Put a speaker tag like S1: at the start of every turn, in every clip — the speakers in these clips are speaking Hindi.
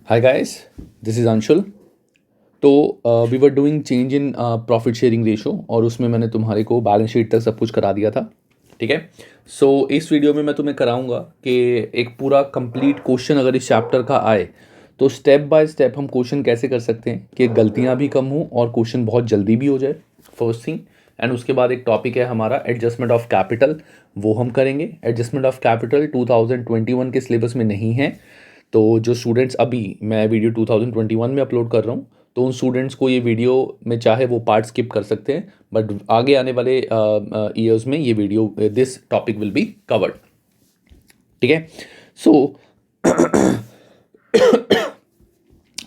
S1: Hi guys, this is Anshul. तो we were doing change in profit sharing ratio और उसमें मैंने तुम्हारे को बैलेंस शीट तक सब कुछ करा दिया था। ठीक है। सो इस वीडियो में मैं तुम्हें कराऊंगा कि एक पूरा कंप्लीट क्वेश्चन अगर इस चैप्टर का आए तो स्टेप बाय स्टेप हम क्वेश्चन कैसे कर सकते हैं कि गलतियां भी कम हों और क्वेश्चन बहुत जल्दी भी हो जाए, फर्स्ट थिंग। एंड उसके बाद एक टॉपिक है हमारा एडजस्टमेंट ऑफ कैपिटल, वो हम करेंगे। एडजस्टमेंट ऑफ कैपिटल 2021 के सिलेबस में नहीं है, तो जो स्टूडेंट्स अभी मैं वीडियो 2021 में अपलोड कर रहा हूँ तो उन स्टूडेंट्स को ये वीडियो में चाहे वो पार्ट स्किप कर सकते हैं, बट आगे आने वाले ईयर्स में ये video this topic will be covered. ठीक है। सो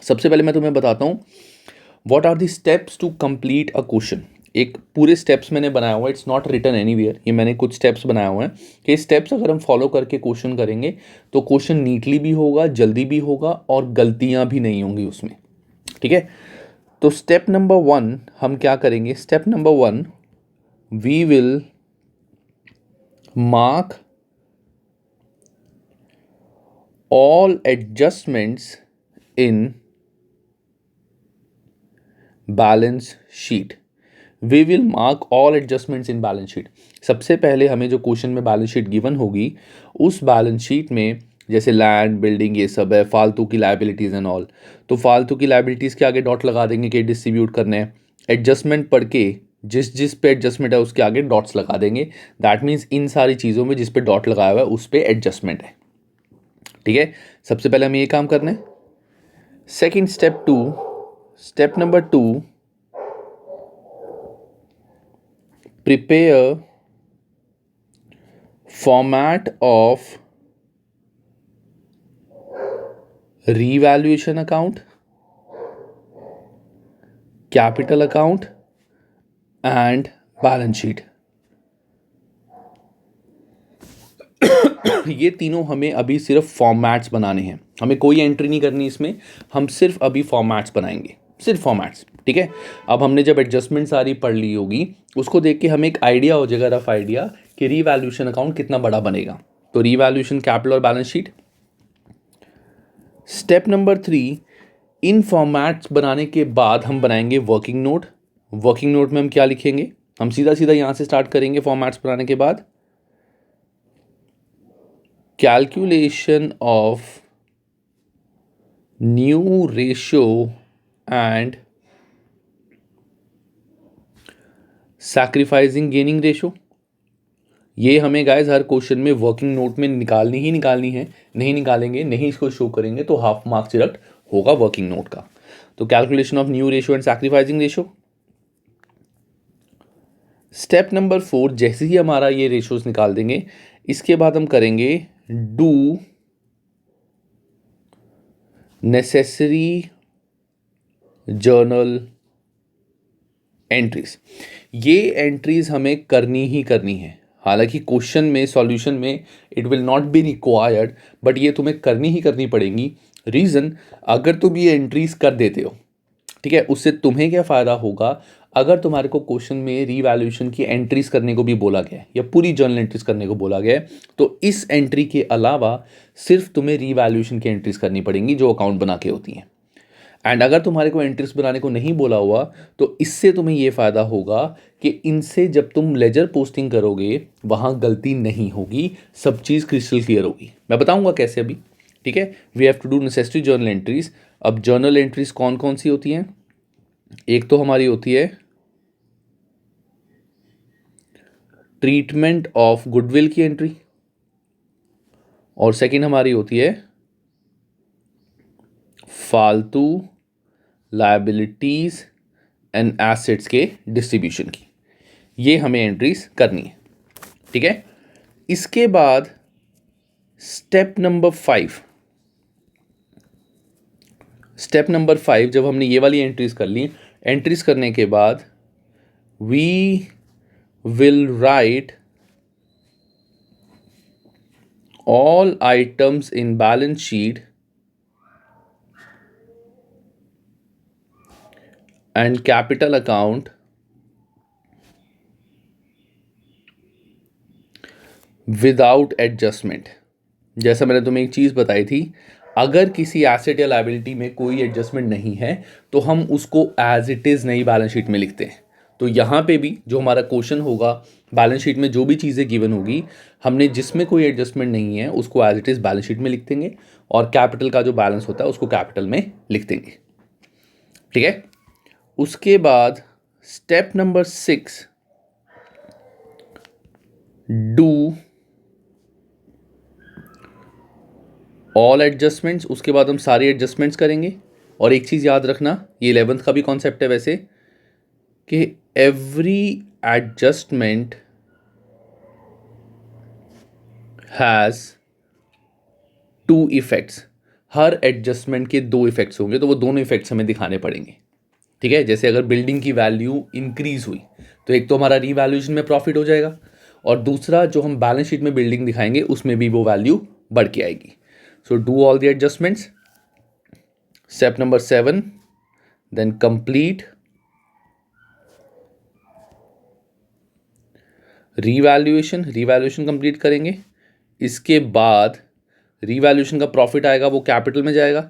S1: सबसे पहले मैं तुम्हें बताता हूँ what are the steps to complete a question. एक पूरे स्टेप्स मैंने बनाया हुआ है, इट्स नॉट रिटन एनीवेयर, ये मैंने कुछ स्टेप्स बनाए हुए हैं कि स्टेप्स अगर हम फॉलो करके क्वेश्चन करेंगे तो क्वेश्चन नीटली भी होगा, जल्दी भी होगा और गलतियां भी नहीं होंगी उसमें। ठीक है। तो स्टेप नंबर 1 हम क्या करेंगे? Step number 1, we will mark all adjustments in balance sheet. We will mark all adjustments in balance sheet. सबसे पहले हमें जो क्वेश्चन में बैलेंस शीट गिवन होगी उस बैलेंस शीट में जैसे लैंड, बिल्डिंग, ये सब है, फालतू की लाइबिलिटीज़ एंड ऑल, तो फालतू की लाइबिलिटीज़ के आगे डॉट लगा देंगे कि डिस्ट्रीब्यूट करने हैं। एडजस्टमेंट पढ़ के जिस जिस पे एडजस्टमेंट है उसके आगे डॉट्स लगा देंगे। दैट मीन्स इन सारी चीज़ों में जिस पे डॉट लगाया हुआ है उस पे एडजस्टमेंट है। ठीक है। सबसे पहले हमें ये काम करना है। Second step number 2, prepare format of revaluation account, capital account and balance sheet। ये तीनों हमें अभी सिर्फ फॉर्मेट्स बनाने हैं, हमें कोई एंट्री नहीं करनी इसमें, हम सिर्फ अभी फॉर्मेट्स बनाएंगे, सिर्फ फॉर्मेट्स। ठीक है। अब हमने जब एडजस्टमेंट सारी पढ़ ली होगी उसको देख के हमें एक आइडिया हो जाएगा, रफ आइडिया, कि रीवैल्यूएशन अकाउंट कितना बड़ा बनेगा। तो रीवैल्यूएशन, कैपिटल और बैलेंस शीट। स्टेप नंबर 3, इन फॉर्मेट्स बनाने के बाद हम बनाएंगे वर्किंग नोट। वर्किंग नोट में हम क्या लिखेंगे? हम सीधा सीधा यहाँ से स्टार्ट करेंगे। फॉर्मेट्स बनाने के बाद calculation of new ratio and sacrificing gaining ratio. ये हमें गाइस हर क्वेश्चन में वर्किंग नोट में निकालनी ही निकालनी है। नहीं निकालेंगे, नहीं इसको शो करेंगे तो हाफ मार्क्स डिडक्ट होगा वर्किंग नोट का। तो calculation of new ratio and sacrificing ratio. Step number 4, जैसे ही हमारा ये रेशियोज निकाल देंगे इसके बाद हम करेंगे डू नेसेसरी जर्नल एंट्रीज। ये एंट्रीज हमें करनी ही करनी है। हालांकि क्वेश्चन में, सॉल्यूशन में it will not be required, but ये तुम्हें करनी ही करनी पड़ेंगी। रीज़न, अगर तुम ये एंट्रीज कर देते हो, ठीक है, उससे तुम्हें क्या फ़ायदा होगा? अगर तुम्हारे को क्वेश्चन में रीवैल्यूएशन की एंट्रीज करने को भी बोला गया है या पूरी जर्नल एंट्रीज करने को बोला गया है तो इस एंट्री के अलावा सिर्फ तुम्हें रीवैल्यूएशन की एंट्रीज करनी पड़ेंगी जो अकाउंट बना के होती हैं। एंड अगर तुम्हारे को एंट्रीज बनाने को नहीं बोला हुआ तो इससे तुम्हें ये फ़ायदा होगा कि इनसे जब तुम लेजर पोस्टिंग करोगे वहाँ गलती नहीं होगी, सब चीज़ क्रिस्टल क्लियर होगी। मैं बताऊँगा कैसे अभी। ठीक है। We have to do necessary journal entries. अब जर्नल एंट्रीज कौन कौन सी होती हैं? एक तो हमारी होती है ट्रीटमेंट ऑफ गुडविल की एंट्री, और सेकंड हमारी होती है फालतू लायबिलिटीज एंड एसेट्स के डिस्ट्रीब्यूशन की। ये हमें एंट्रीज करनी है। ठीक है। इसके बाद स्टेप नंबर 5 जब हमने ये वाली एंट्रीज कर ली, एंट्रीज करने के बाद we will write all items in balance sheet and capital account without adjustment। जैसा मैंने तुम्हें एक चीज़ बताई थी, अगर किसी एसेट या लायबिलिटी में कोई एडजस्टमेंट नहीं है तो हम उसको एज इट इज़ नई बैलेंस शीट में लिखते हैं। तो यहाँ पे भी जो हमारा क्वेश्चन होगा, बैलेंस शीट में जो भी चीज़ें गिवन होगी, हमने जिसमें कोई एडजस्टमेंट नहीं है उसको as it is balance sheet में लिख देंगे, और कैपिटल का जो बैलेंस होता है उसको कैपिटल में लिख देंगे। ठीक है। उसके बाद step number 6, do all adjustments. उसके बाद हम सारी एडजस्टमेंट्स करेंगे। और एक चीज़ याद रखना, ये 11th का भी कॉन्सेप्ट है वैसे, कि every adjustment has 2 effects. Her adjustment के 2 इफेक्ट्स होंगे, तो वो दोनों इफेक्ट्स हमें दिखाने पड़ेंगे। ठीक है। जैसे अगर बिल्डिंग की वैल्यू इंक्रीज हुई तो एक तो हमारा रीवैल्यूएशन में प्रॉफिट हो जाएगा, और दूसरा जो हम बैलेंस शीट में बिल्डिंग दिखाएंगे उसमें भी वो वैल्यू बढ़ के आएगी। So do all the adjustments. Step number 7, then complete revaluation. Revaluation complete करेंगे। इसके बाद रीवैल्यूएशन का प्रॉफिट आएगा वो कैपिटल में जाएगा,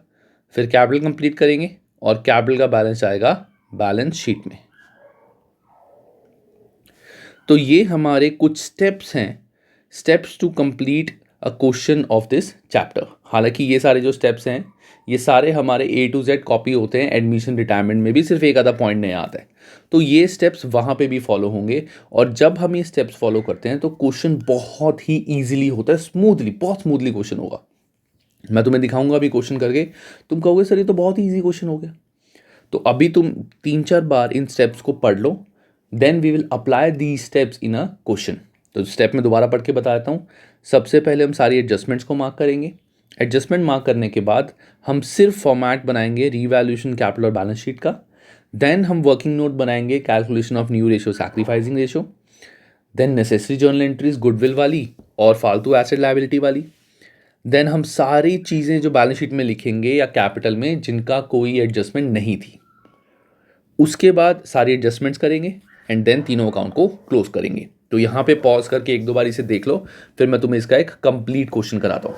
S1: फिर कैपिटल कंप्लीट करेंगे और कैपिटल का बैलेंस आएगा बैलेंस शीट में। तो ये हमारे कुछ स्टेप्स हैं, steps to complete a question of this chapter. हालांकि ये सारे जो स्टेप्स हैं ये सारे हमारे A to Z कॉपी होते हैं, एडमिशन रिटायरमेंट में भी सिर्फ एक आधा पॉइंट नया आता है, तो ये स्टेप्स वहाँ पे भी फॉलो होंगे। और जब हम ये स्टेप्स फॉलो करते हैं तो क्वेश्चन बहुत ही ईजिली होता है, स्मूथली, बहुत स्मूथली क्वेश्चन होगा। मैं तुम्हें दिखाऊंगा अभी क्वेश्चन करके, तुम कहोगे सर ये तो बहुत ही ईजी क्वेश्चन हो गया। तो अभी तुम 3-4 बार इन स्टेप्स को पढ़ लो, then we will apply the steps in a question. तो स्टेप में दोबारा पढ़ के बता देता हूँ। सबसे पहले हम सारी एडजस्टमेंट्स को मार्क करेंगे। एडजस्टमेंट मार्क करने के बाद हम सिर्फ फॉर्मेट बनाएंगे रीवैल्यूएशन, कैपिटल और बैलेंस शीट का। देन हम वर्किंग नोट बनाएंगे, calculation of new ratio, sacrificing ratio. Then necessary journal entries goodwill वाली और फालतू एसेट लायबिलिटी वाली। देन हम सारी चीज़ें जो बैलेंस शीट में लिखेंगे या कैपिटल में जिनका कोई एडजस्टमेंट नहीं थी, उसके बाद सारी एडजस्टमेंट्स करेंगे एंड देन तीनों अकाउंट को क्लोज करेंगे। तो यहाँ पे पॉज करके 1-2 बार इसे देख लो, फिर मैं तुम्हें इसका एक कंप्लीट क्वेश्चन कराता हूँ।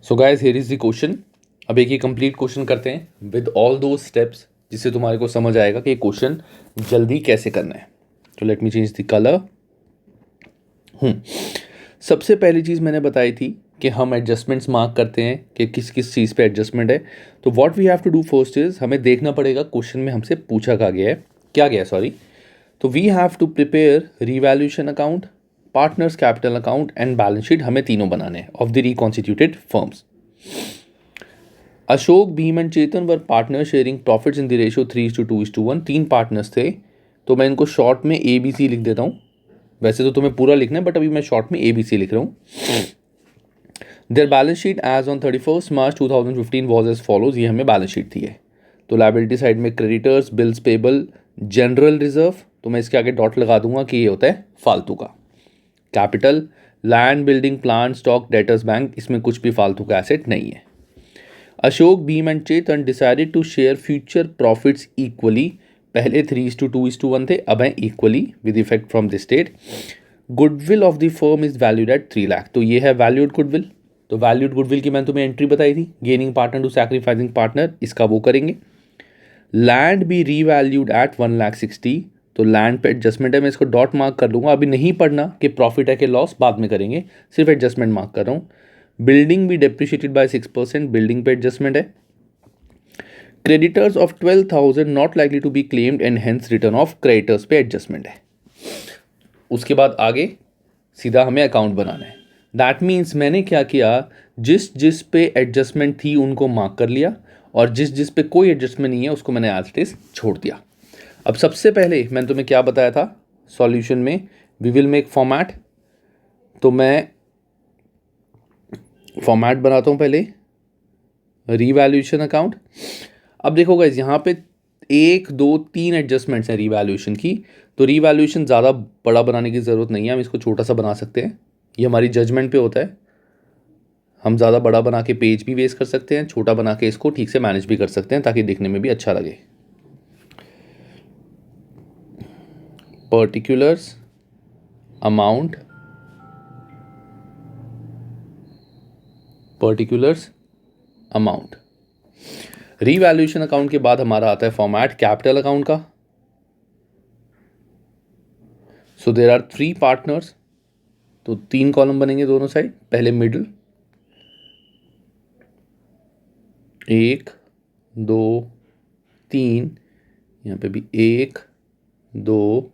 S1: So guys, here is the question. अब एक ही कंप्लीट क्वेश्चन करते हैं विद ऑल दो स्टेप्स, जिससे तुम्हारे को समझ आएगा कि क्वेश्चन जल्दी कैसे करना है। तो let me change the colour. सबसे पहली चीज़ मैंने बताई थी कि हम एडजस्टमेंट्स मार्क करते हैं कि किस किस चीज़ पे एडजस्टमेंट है। तो what we have to do first is, हमें देखना पड़ेगा क्वेश्चन में हमसे पूछा क्या गया सॉरी। तो we have to prepare revaluation account, partners capital account and balance sheet, हमें तीनों बनाने हैं of the reconstituted firms. Ashok, Bhim and Chetan were partner sharing profits in the ratio 3:2:1। 3 partners थे, तो मैं इनको शॉर्ट में ABC लिख देता हूँ। वैसे तो तुम्हें पूरा लिखना है बट अभी मैं शॉर्ट में ABC लिख रहा हूँ। Their balance sheet as on 31 March 2015 was as follows. ये हमें बैलेंस शीट थी है। तो लायबिलिटी साइड में creditors, bills payable, general reserve, तो मैं इसके आगे डॉट लगा दूंगा कि ये होता है फालतू का। Capital, land, building, plant, stock, debtors bank, इसमें कुछ भी फालतू का एसेट नहीं है। Ashok, Bhim and Chetan decided to share future profits equally. पहले 3:2:1 थे, अब है equally with effect from this date. Goodwill of the firm is valued at 3 lakh. तो ये है वैल्यूड गुडविल। तो वैल्यूड गुडविल की मैंने तुम्हें एंट्री बताई थी, gaining partner to sacrificing partner, इसका वो करेंगे। लैंड भी रीवैल्यूड एट 1,60,000। तो लैंड पे एडजस्टमेंट है, मैं इसको डॉट मार्क कर लूँगा। अभी नहीं पढ़ना कि प्रॉफिट है कि लॉस, बाद में करेंगे, सिर्फ एडजस्टमेंट मार्क कर रहा हूँ। बिल्डिंग भी डेप्रिशिएटेड बाय 6%, बिल्डिंग पे एडजस्टमेंट है। Creditors of 12,000 not likely to be claimed and hence return of creditors पे एडजस्टमेंट है। उसके बाद आगे सीधा हमें अकाउंट बनाना है। दैट मीन्स मैंने क्या किया, जिस जिस पे एडजस्टमेंट थी उनको मार्क कर लिया, और जिस जिस पे कोई एडजस्टमेंट नहीं है उसको मैंने एज इट इज छोड़ दिया। अब सबसे पहले मैंने तुम्हें क्या बताया था सॉल्यूशन में, वी विल मेक फॉर्मेट। तो मैं फॉर्मेट बनाता हूँ पहले, रीवैल्यूएशन अकाउंट। अब देखो गाइस, यहाँ पे 1, 2, 3 एडजस्टमेंट्स हैं रीवैल्यूएशन की। तो रीवैल्यूएशन ज़्यादा बड़ा बनाने की ज़रूरत नहीं है, हम इसको छोटा सा बना सकते हैं। ये हमारी जजमेंट पे होता है। हम ज़्यादा बड़ा बना के पेज भी वेस्ट कर सकते हैं, छोटा बना के इसको ठीक से मैनेज भी कर सकते हैं ताकि दिखने में भी अच्छा लगे। Particulars, amount, particulars amount. Revaluation account के बाद हमारा आता है फॉर्मेट कैपिटल अकाउंट का। सो देयर आर 3 पार्टनर्स, तो 3 कॉलम बनेंगे दोनों साइड। पहले मिडिल, 1 2 3, यहाँ पे भी 1 2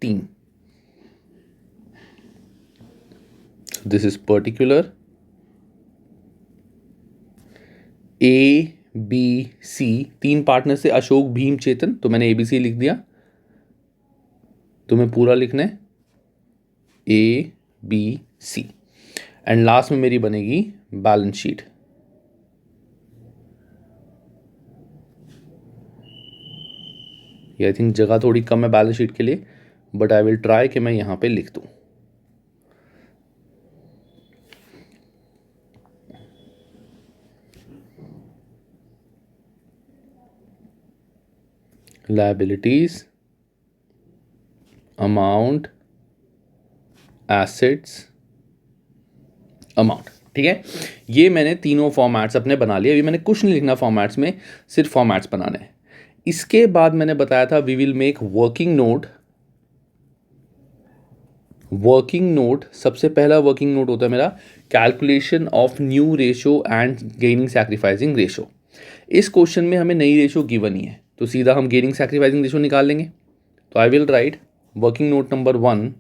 S1: 3। This is particular A B C. 3 partner से अशोक, भीम, चेतन, तो मैंने ABC लिख दिया। तुम्हें पूरा लिखना है ABC। एंड लास्ट में मेरी बनेगी बैलेंस शीट। आई थिंक जगह थोड़ी कम है बैलेंस शीट के लिए, बट आई विल ट्राई कि मैं यहां पे लिख दूं। Liabilities, amount, assets, amount. ठीक है, ये मैंने तीनों फॉर्मेट्स अपने बना लिए। अभी मैंने कुछ नहीं लिखना फॉर्मेट्स में, सिर्फ फॉर्मेट्स बनाने हैं। इसके बाद मैंने बताया था we will make working note. Working note, सबसे पहला वर्किंग नोट होता है मेरा calculation of new ratio and gaining sacrificing ratio. इस क्वेश्चन में हमें नई रेशो गिवन ही है, तो सीधा हम गेनिंग सैक्रिफाइसिंग रेशो निकाल लेंगे। तो आई will right working note number 1,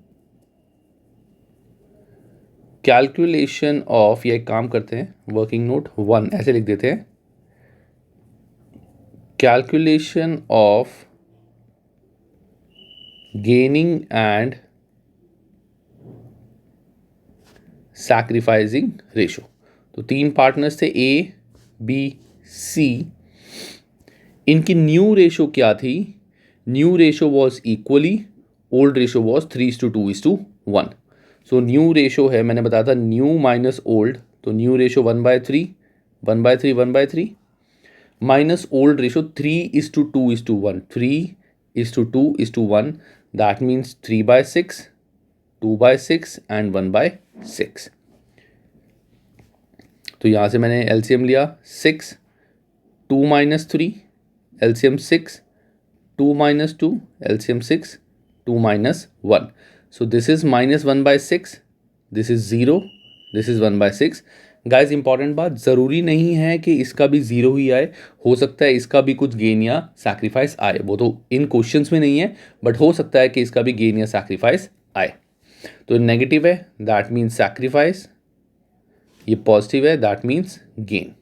S1: calculation of, या एक काम करते हैं वर्किंग नोट 1 ऐसे लिख देते हैं, calculation of gaining and sacrificing ratio. तो 3 पार्टनर्स थे ABC। इनकी न्यू रेशो क्या थी? New ratio was equally, old ratio was 3:2:1। So new ratio है, मैंने बताया था न्यू माइनस ओल्ड, तो new ratio 1/3 1/3 1/3 minus old ratio 3:2:1, 3:2:1, that means 3/6, 2/6 and 1/6। तो यहाँ से मैंने LCM लिया 6, 2 - 3, LCM 6, 2 - 2, LCM 6, 2 - 1। So this is -1/6, this is 0, this is 1/6। Guys important बात, ज़रूरी नहीं है कि इसका भी 0 ही आए, हो सकता है इसका भी कुछ गेन या सैक्रिफाइस आए। वो तो इन क्वेश्चंस में नहीं है, बट हो सकता है कि इसका भी गेन या सैक्रिफाइस आए। तो नेगेटिव है दैट मीन्स सैक्रिफाइस, ये पॉजिटिव है that means gain.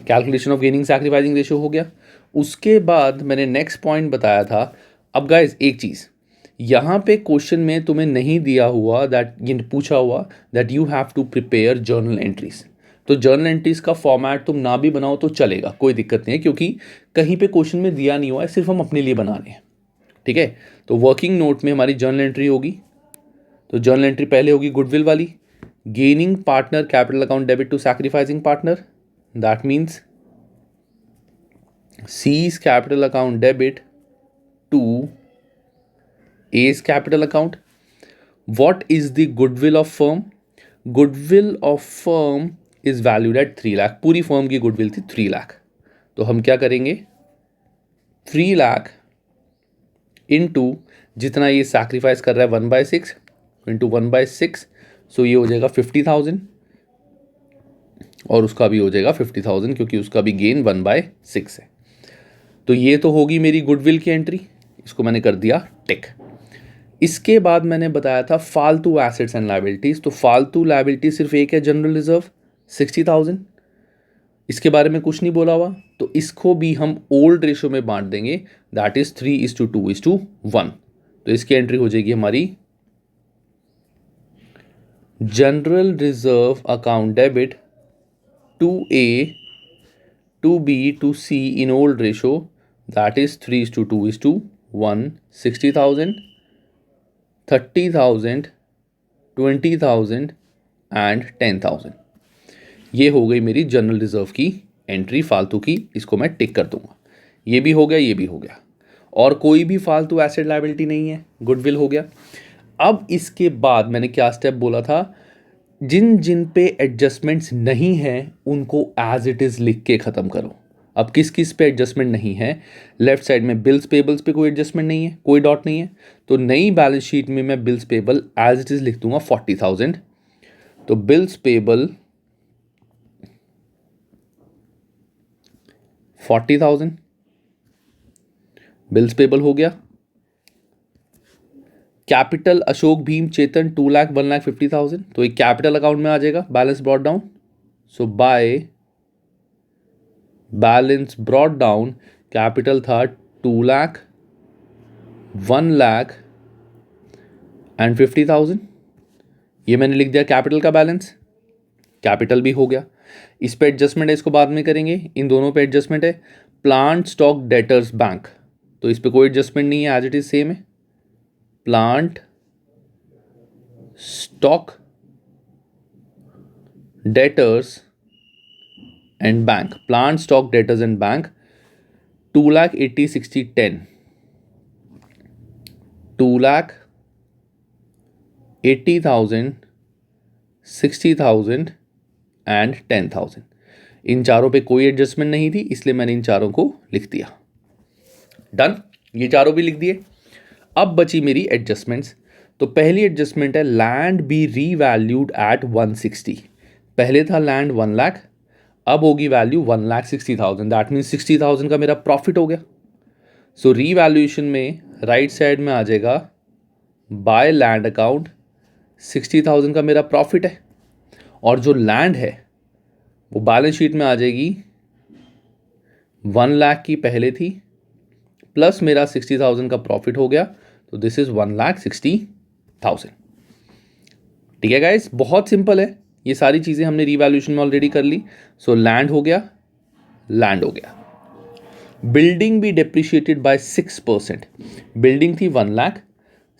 S1: Calculation of gaining sacrificing ratio हो गया। उसके बाद मैंने नेक्स्ट पॉइंट बताया था। अब गाइज एक चीज़ यहाँ पे क्वेश्चन में तुम्हें नहीं दिया हुआ, दैट ये पूछा हुआ that you have to prepare journal entries. तो जर्नल एंट्रीज का फॉर्मेट तुम ना भी बनाओ तो चलेगा, कोई दिक्कत नहीं है, क्योंकि कहीं पे क्वेश्चन में दिया नहीं हुआ है, सिर्फ हम अपने लिए बना रहे हैं। ठीक है, तो वर्किंग नोट में हमारी जर्नल एंट्री होगी। तो जर्नल एंट्री पहले होगी गुडविल वाली, gaining partner capital account debit to sacrificing partner, that means C's capital account debit to A's capital account. What is the goodwill of firm? Goodwill of firm is valued at 3 lakh. पूरी फर्म की गुडविल थी 3 लाख। तो हम क्या करेंगे, 3 लाख इंटू जितना ये सैक्रिफाइस कर रहा है 1/6 इंटू 1/6, सो ये हो जाएगा 50,000 और उसका भी हो जाएगा 50,000, क्योंकि उसका भी गेन 1/6 है। तो ये तो होगी मेरी गुडविल की एंट्री, इसको मैंने कर दिया टिक। इसके बाद मैंने बताया था फालतू एसेट्स एंड लायबिलिटीज। तो फालतू लायबिलिटी सिर्फ एक है, जनरल रिजर्व 60,000, इसके बारे में कुछ नहीं बोला हुआ, तो इसको भी हम ओल्ड रेशो में बांट देंगे, दैट इज 3:2:1। तो इसकी एंट्री हो जाएगी हमारी general reserve account debit to A, to B, to C in old ratio, that is 3:2:1, 60,000, 30,000, 20,000 and 10,000। ये हो गई मेरी जनरल रिजर्व की एंट्री फालतू की, इसको मैं टिक कर दूंगा। ये भी हो गया, ये भी हो गया, और कोई भी फालतू एसेट लायबिलिटी नहीं है, गुडविल हो गया। अब इसके बाद मैंने क्या स्टेप बोला था, जिन जिन पे एडजस्टमेंट्स नहीं हैं उनको एज इट इज़ लिख के ख़त्म करो। अब किस किस पे एडजस्टमेंट नहीं है, लेफ्ट साइड में बिल्स पेबल्स पे कोई एडजस्टमेंट नहीं है, कोई डॉट नहीं है, तो नई बैलेंस शीट में मैं bills payable as it is लिख दूंगा 40,000। तो बिल्स पेबल 40,000, बिल्स पेबल हो गया। कैपिटल अशोक भीम चेतन 2 लाख 1,50,000, तो एक कैपिटल अकाउंट में आ जाएगा, balance brought down. So by balance brought down, capital था 2 लाख 1,50,000, ये मैंने लिख दिया कैपिटल का बैलेंस, कैपिटल भी हो गया। इस पे एडजस्टमेंट है, इसको बाद में करेंगे। इन दोनों पे एडजस्टमेंट है। प्लांट स्टॉक डेटर्स बैंक, तो इस पे कोई एडजस्टमेंट नहीं है, एज इट इज सेम है। Plant stock debtors and bank, plant stock debtors and bank 2,80,60,10, 2,80,000, 60,000 and 10,000। इन चारों पे कोई एडजस्टमेंट नहीं थी, इसलिए मैंने इन चारों को लिख दिया। डन, ये चारों भी लिख दिए। अब बची मेरी एडजस्टमेंट्स। तो पहली एडजस्टमेंट है लैंड बी रीवैल्यूड एट 160। पहले था लैंड 1 लाख, अब होगी वैल्यू 1,60,000, दैट मीन्स 60,000 का मेरा प्रॉफिट हो गया। सो रीवैल्यूएशन में राइट साइड में आ जाएगा बाय लैंड अकाउंट, 60,000 का मेरा प्रॉफिट है, और जो लैंड है वो बैलेंस शीट में आ जाएगी 1 लाख की पहले थी, प्लस मेरा 60,000 का प्रॉफिट हो गया, तो दिस इज 1,60,000। ठीक है गाइस, बहुत सिंपल है। ये सारी चीज़ें हमने रीवैल्यूएशन में ऑलरेडी कर ली। सो लैंड हो गया, लैंड हो गया। बिल्डिंग भी डेप्रिशिएटेड बाय 6%। बिल्डिंग थी 1 लाख,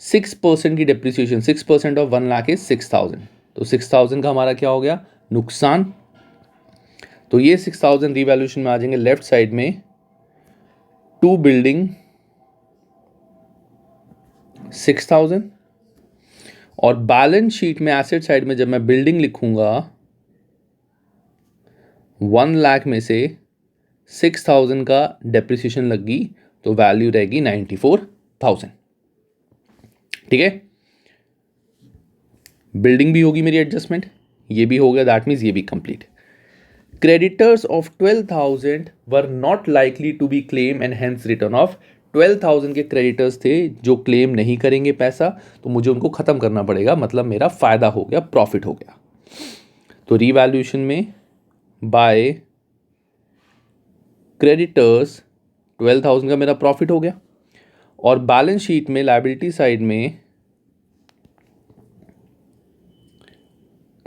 S1: 6% की डेप्रिसिएशन, 6% ऑफ 1 लाख इज 6,000, तो 6,000 का हमारा क्या हो गया, नुकसान। तो ये 6,000 रीवैल्यूएशन में आ जाएंगे लेफ्ट साइड में, टू बिल्डिंग 6,000, और बैलेंस शीट में एसेट साइड में जब मैं बिल्डिंग लिखूंगा 1 लाख में से 6,000 का डेप्रिसिएशन लगी, तो वैल्यू रहेगी 94,000। ठीक है, बिल्डिंग भी होगी मेरी एडजस्टमेंट, ये भी हो गया, दैट मीन्स ये भी complete. Creditors of 12,000 were not likely to be claim and hence return off. 12,000 के क्रेडिटर्स थे जो क्लेम नहीं करेंगे पैसा, तो मुझे उनको ख़त्म करना पड़ेगा, मतलब मेरा फ़ायदा हो गया, प्रॉफिट हो गया। तो रीवैल्यूएशन में बाय क्रेडिटर्स 12,000 का मेरा प्रॉफिट हो गया, और बैलेंस शीट में लायबिलिटी साइड में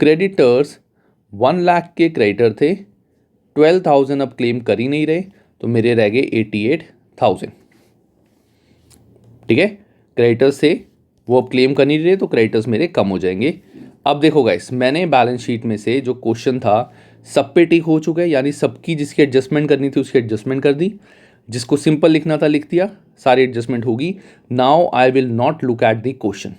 S1: क्रेडिटर्स 1 लाख के क्रेडिटर थे, 12,000 अब क्लेम कर ही नहीं रहे, तो मेरे रह गए 88,000। ठीक है, क्रेडिटर्स से वो अब क्लेम कर नहीं रहे, तो क्रेडिटर्स मेरे कम हो जाएंगे। अब देखो गाइस, मैंने बैलेंस शीट में से जो क्वेश्चन था सब पे टिक हो चुका है, यानी सबकी जिसकी एडजस्टमेंट करनी थी उसकी एडजस्टमेंट कर दी, जिसको सिंपल लिखना था लिख दिया, सारी एडजस्टमेंट होगी। Now I will not look at the question,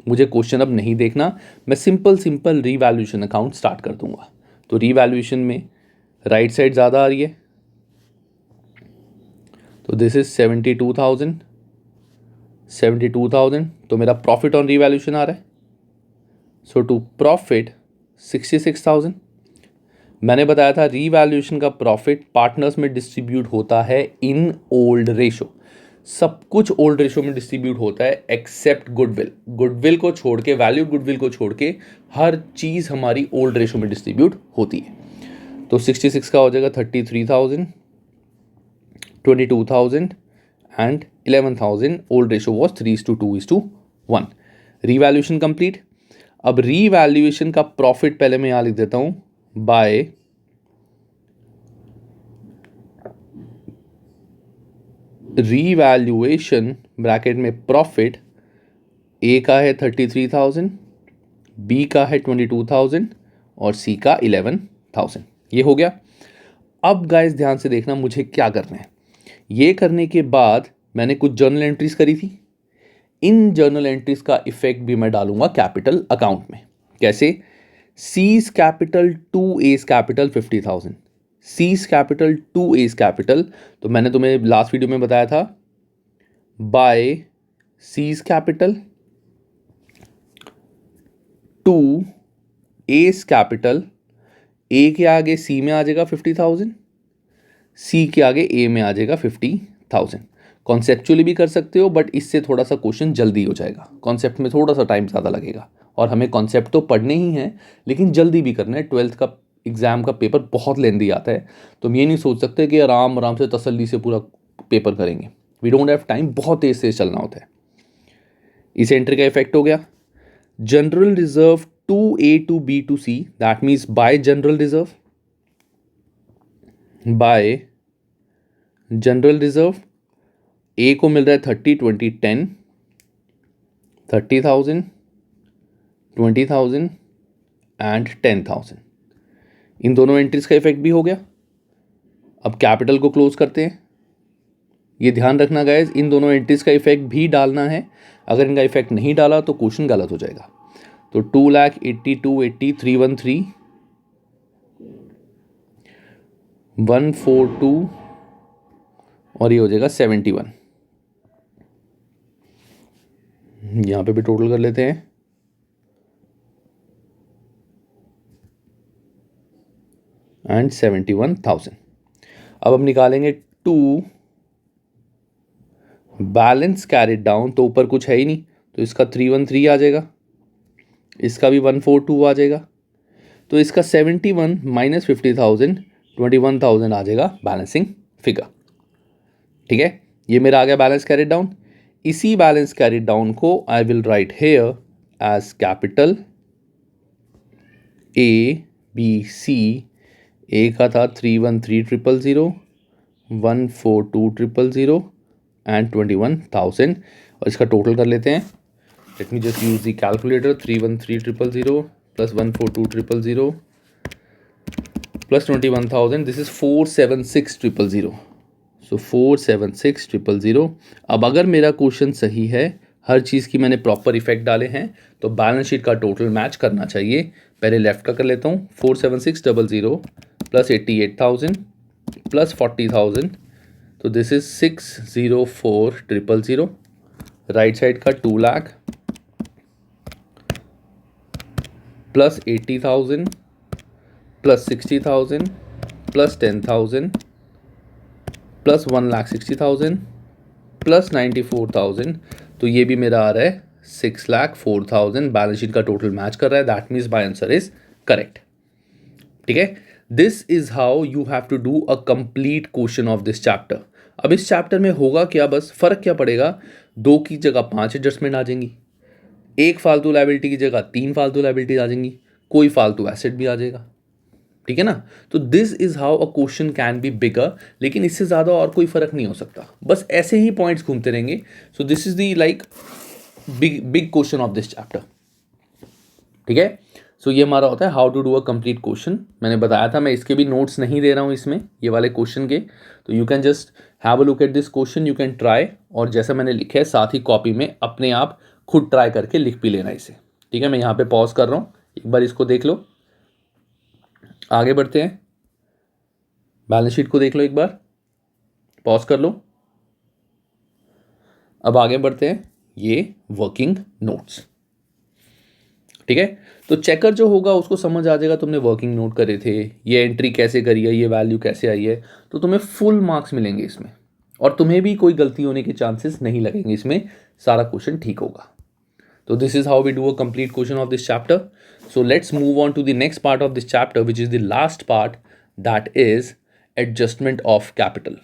S1: मुझे क्वेश्चन अब नहीं देखना, मैं सिंपल रीवैल्यूएशन अकाउंट स्टार्ट कर दूंगा। तो रीवैल्यूएशन में राइट साइड ज़्यादा आ रही है, तो दिस इज 72,000, तो मेरा प्रॉफिट ऑन रीवैल्यूएशन आ रहा है। सो टू प्रॉफिट 66,000। मैंने बताया था रीवैल्यूएशन का प्रॉफिट पार्टनर्स में डिस्ट्रीब्यूट होता है इन ओल्ड रेशो, सब कुछ ओल्ड रेशो में डिस्ट्रीब्यूट होता है एक्सेप्ट गुडविल। गुडविल को छोड़ के, वैल्यूड गुडविल को छोड़ के हर चीज़ हमारी ओल्ड रेशो में डिस्ट्रीब्यूट होती है। तो 66 का हो जाएगा 33,000, 22,000 and 11,000। Old ratio was 3:2:1। Revaluation complete. अब रीवैल्यूएशन का प्रॉफिट पहले मैं यहाँ लिख देता हूँ, बाय रीवैल्यूएशन ब्रैकेट में प्रॉफिट, ए का है 33,000, बी का है 22,000 और सी का 11,000। ये हो गया। अब गाइस ध्यान से देखना मुझे क्या करना है। ये करने के बाद मैंने कुछ जर्नल एंट्रीज करी थी, इन जर्नल एंट्रीज का इफेक्ट भी मैं डालूंगा कैपिटल अकाउंट में। कैसे? C's capital to A's capital 50,000. C's capital to A's capital, तो मैंने तुम्हें लास्ट वीडियो में बताया था by C's capital to A's capital, A के आगे C में आ जाएगा 50,000, C के आगे A में आ जाएगा 50,000. कॉन्सेप्चुअली भी कर सकते हो, बट इससे थोड़ा सा क्वेश्चन जल्दी हो जाएगा. कॉन्सेप्ट में थोड़ा सा टाइम ज़्यादा लगेगा, और हमें कॉन्सेप्ट तो पढ़ने ही हैं लेकिन जल्दी भी करना है. 12th का एग्ज़ाम का पेपर बहुत लेंदी आता है, तो हम ये नहीं सोच सकते कि आराम आराम से तसल्ली से पूरा पेपर करेंगे. वी डोंट हैव टाइम, बहुत तेज से चलना होता है. इस एंट्री का इफेक्ट हो गया. General reserve to A to B to C, that means by general reserve, by general reserve A को मिल रहा है 30, 20, 10, 30,000, 20,000 एंड 10,000. इन दोनों एंट्रीज का इफेक्ट भी हो गया. अब कैपिटल को क्लोज करते हैं. ये ध्यान रखना गाइस, इन दोनों एंट्रीज का इफेक्ट भी डालना है. अगर इनका इफेक्ट नहीं डाला तो क्वेश्चन गलत हो जाएगा. तो 2,80,280, 313, 142 और ये हो जाएगा 71. यहाँ पे भी टोटल कर लेते हैं. एंड 71,000. अब हम निकालेंगे टू बैलेंस कैरिड डाउन, तो ऊपर कुछ है ही नहीं, तो इसका 313 आ जाएगा, इसका भी 142 आ जाएगा. तो इसका 71 माइनस 50,000, 21,000 आ जाएगा बैलेंसिंग फिगर. ठीक है, ये मेरा आ गया बैलेंस कैरिड डाउन. इसी बैलेंस कैरिड डाउन को I will write here as capital ABC. A का था 313,000, 142,000 एंड 21,000, और इसका टोटल कर लेते हैं. Let me just use the calculator. 313,000 plus 142,000 plus 21,000, this is 476,000. सो 476,000. अब अगर मेरा क्वेश्चन सही है, हर चीज़ की मैंने प्रॉपर इफेक्ट डाले हैं, तो बैलेंस शीट का टोटल मैच करना चाहिए. पहले लेफ्ट का कर लेता हूँ. 476,000 प्लस 88,000 प्लस 40,000, तो दिस इज 604,000. राइट साइड का 2 lakh plus 80,000 plus 60,000 plus 10,000 plus 1,60,000 plus 94,000, तो ये भी मेरा आ रहा है 6,04,000. बैलेंस शीट का टोटल मैच कर रहा है. That means my answer is correct. ठीक है, this is how you have to do a complete question of this chapter. अब इस चैप्टर में होगा क्या, बस फर्क क्या पड़ेगा, 2 की जगह 5 एडजस्टमेंट आ जाएंगी, 1 फालतू लायबिलिटी की जगह 3 फालतू लायबिलिटीज आ जाएंगी, कोई फालतू एसेट भी आ जाएगा. ठीक है ना. तो this is how a question can be bigger, लेकिन इससे ज़्यादा और कोई फर्क नहीं हो सकता. बस ऐसे ही पॉइंट्स घूमते रहेंगे. So this is the like big question of this chapter. ठीक है, सो ये हमारा होता है how to do a complete question. मैंने बताया था मैं इसके भी नोट्स नहीं दे रहा हूँ इसमें, ये वाले क्वेश्चन के. तो you can just have a look at this question, you can try, और जैसा मैंने लिखा है साथ ही कॉपी में अपने आप खुद ट्राई करके लिख भी लेना इसे. ठीक है, मैं यहाँ पे पॉज कर रहा हूँ, एक बार इसको देख लो. आगे बढ़ते हैं. बैलेंस शीट को देख लो एक बार, पॉज कर लो. अब आगे बढ़ते हैं, ये वर्किंग नोट्स. ठीक है, तो चेकर जो होगा उसको समझ आ जाएगा तुमने वर्किंग नोट करे थे, ये एंट्री कैसे करी है, ये वैल्यू कैसे आई है, तो तुम्हें फुल मार्क्स मिलेंगे इसमें, और तुम्हें भी कोई गलती होने के चांसेस नहीं लगेंगे इसमें. सारा क्वेश्चन ठीक होगा. तो this is how we do a complete question of this chapter. So let's move on to the next part of this chapter, which is the last part, that is adjustment of capital.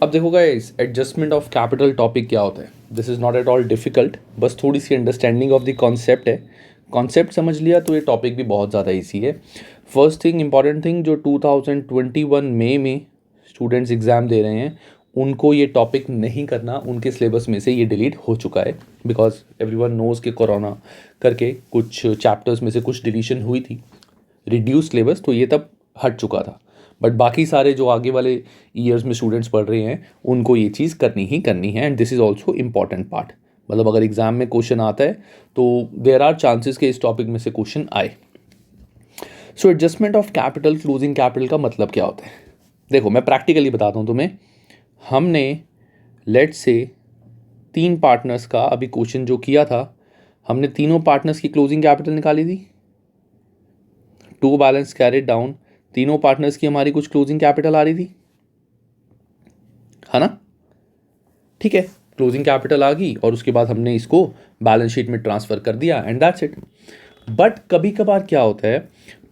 S1: अब देखो guys, adjustment of capital topic क्या होता है. This is not at all difficult, बस थोड़ी सी अंडरस्टैंडिंग ऑफ द कॉन्सेप्ट है. कॉन्सेप्ट समझ लिया तो ये टॉपिक भी बहुत ज़्यादा ईजी है. फर्स्ट थिंग, इंपॉर्टेंट थिंग, जो 2021 मई में स्टूडेंट्स एग्ज़ाम दे रहे हैं उनको ये टॉपिक नहीं करना, उनके सिलेबस में से ये डिलीट हो चुका है. बिकॉज एवरीवन नोज़ कि कोरोना करके कुछ चैप्टर्स में से कुछ डिलीशन हुई थी, रिड्यूस सिलेबस, तो ये तब हट चुका था. बट बाकी सारे जो आगे वाले ईयर्स में स्टूडेंट्स पढ़ रहे हैं उनको ये चीज़ करनी ही करनी है, and this is also important part. मतलब अगर एग्जाम में क्वेश्चन आता है तो देयर आर चांसेस कि इस टॉपिक में से क्वेश्चन आए। So adjustment of capital, closing capital का मतलब क्या होता है? देखो मैं प्रैक्टिकली बताता हूँ तुम्हें। हमने लेट्स से 3 पार्टनर्स का अभी क्वेश्चन जो किया था, हमने तीनों पार्टनर्स की क्लोजिंग कैपिटल निकाली थी। 2 बैलेंस कैरिड डाउन, तीनों पार्टनर्स की हमारी कुछ क्लोजिंग कैपिटल आ रही थी, है ना? ठीक है, क्लोजिंग कैपिटल आ गई और उसके बाद हमने इसको बैलेंस शीट में ट्रांसफर कर दिया एंड दैट्स इट। बट कभी कभार क्या होता है,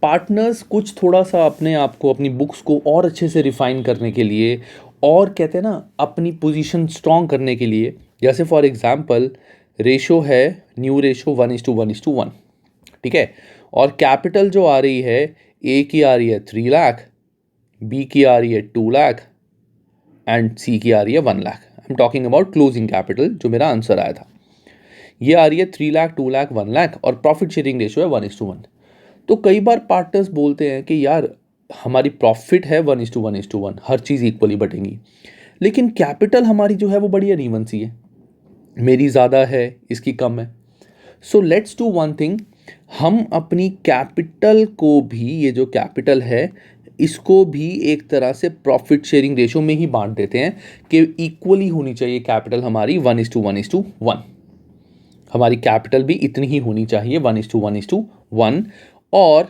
S1: पार्टनर्स कुछ थोड़ा सा अपने आप को, अपनी बुक्स को और अच्छे से रिफाइन करने के लिए, और कहते हैं ना अपनी पोजीशन स्ट्रॉन्ग करने के लिए, जैसे फॉर एग्जांपल रेशो है, न्यू रेशो 1:1:1, ठीक है, और कैपिटल जो आ रही है, ए की आ रही है 3 लाख, बी की आ रही है 2 लाख एंड सी की आ रही है 1 lakh. I am talking about closing capital, जो मेरा आंसर आया था। ये आ रही है 3 लाख, 2 लाख, 1 लाख और प्रॉफिट शेयरिंग रेशियो है 1:1। तो कई बार पार्टनर्स बोलते हैं कि यार हमारी प्रॉफिट है 1:1:1, हर चीज़ इक्वली बटेंगी, लेकिन कैपिटल हमारी जो है वो बड़ी अनइवन सी है, मेरी ज़्यादा है, इसकी कम है। So let's do one thing, हम अपनी कैपिटल को भी, ये जो कैपिटल है इसको भी एक तरह से प्रॉफिट शेयरिंग रेशो में ही बांट देते हैं कि इक्वली होनी चाहिए कैपिटल हमारी 1:1:1। हमारी कैपिटल भी इतनी ही होनी चाहिए 1:1:1, और